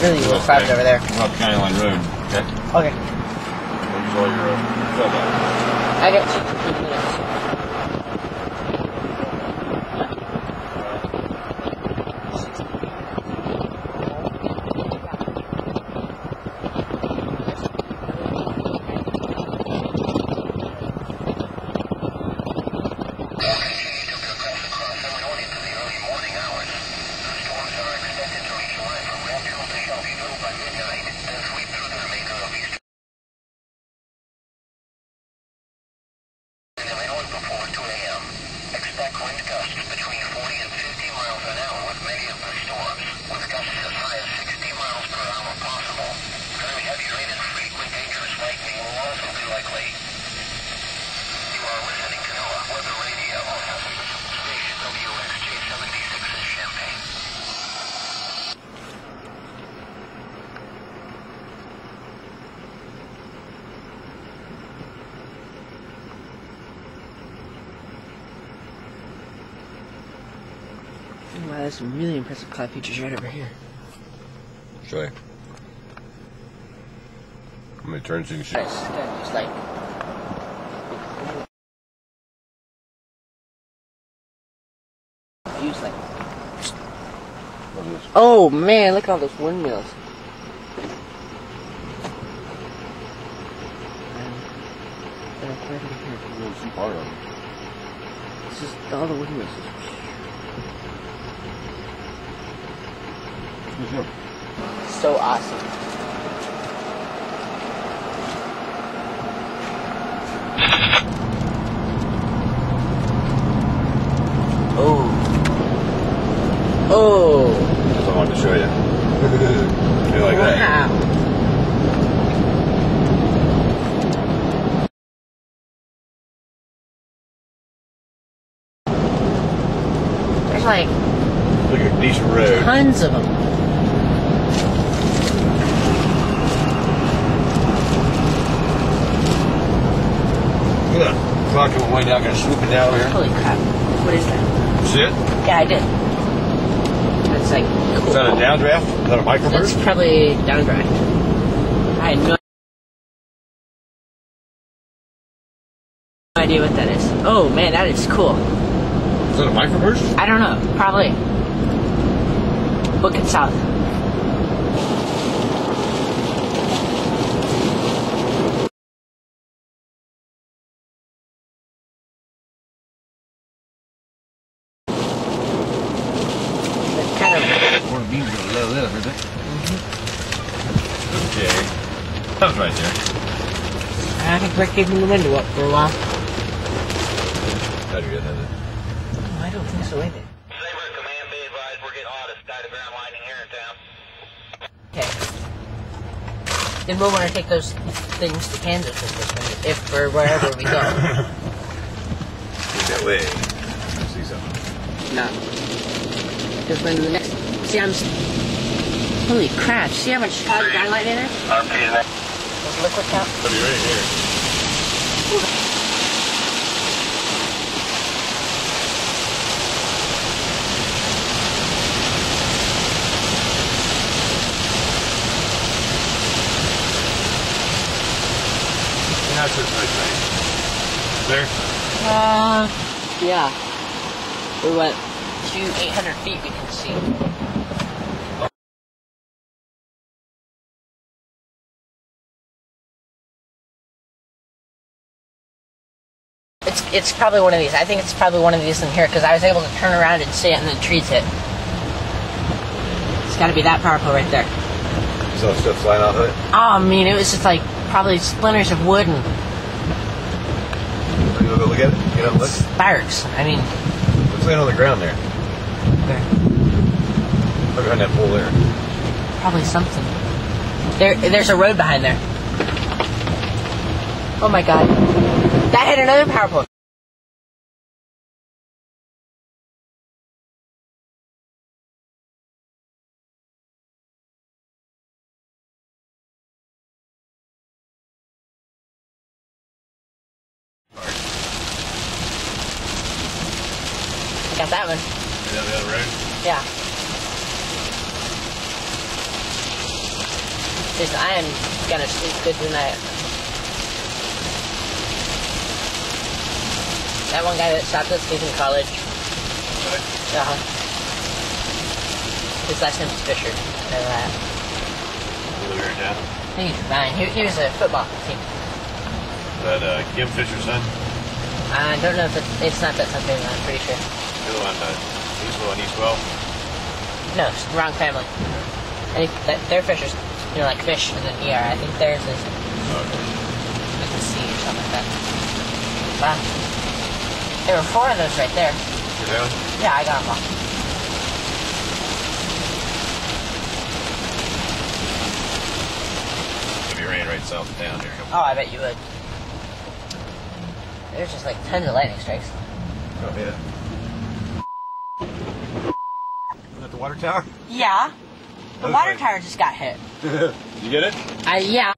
Really, we'll stop it over there. We're up County Line Road, okay? Okay. Use all your cell phone. I got 15 minutes. Wow, there's some really impressive cloud features right over here. Show you. I'm gonna turn so you can see. It's kind of just like... views like... Oh man, look at all those windmills. This is all the windmills. So awesome. Oh. Oh. That's what I wanted to show you. You like that? Wow. There's like... Look at a decent road. Tons of them. Look at that clock coming way down, kind of swooping down over here. Holy crap. What is that? See it? Yeah, I did. That's like cool. Is that a downdraft? Is that a microburst? That's probably downdraft. I had no idea what that is. Oh man, that is cool. Is that a microburst? I don't know. Probably. Look at south. Corned beans are gonna love that, aren't they? Okay. That was right there. I think we're keeping the window up for a while. That'd be good, hasn't it? I don't think so either. Saber command, be advised, we're getting hot as sky to ground lightning here in town. Okay. Then we'll want to take those things to Kansas with us, if or wherever we go. That way. I see something. No. Just went to the next. See, holy crap! See how much ground light in there? RP is next. Those liquid count. That'd be right here. That's just nice. There? Yeah. We went to 800 feet, we can see. It's probably one of these. I think it's probably one of these in here because I was able to turn around and see it and the trees hit. It's got to be that powerful right there. So stuff flying off of it? Oh, I mean, it was just like probably splinters of wood and You want to go look at it? Get up and look? sparks. I mean, What's laying on the ground there? there- Look behind that pole there. probably something. There's a road behind there. Oh my god. That hit another power pole. Got that one. Down the other road? Yeah. Seriously, I am gonna sleep good tonight. That one guy that stopped us, he's in college. Really? His last name is Fisher. Know that. You live here in town? I think he's fine. He was a football team. Is that Kim Fisher's son? I don't know if it's not that something, I'm pretty sure. The other one, Eastville and East 12? No, it's the wrong family. I think their Fishers, like fish and then ER. I think theirs is like a C or something like that. Wow. There were 4 of those right there. Really? Yeah, I got them all. It'll be raining right south of town here. Oh, I bet you would. There's just like tons of lightning strikes. Oh, yeah. Is that the water tower? Yeah. The Okay. water tower just got hit. You get it? Yeah.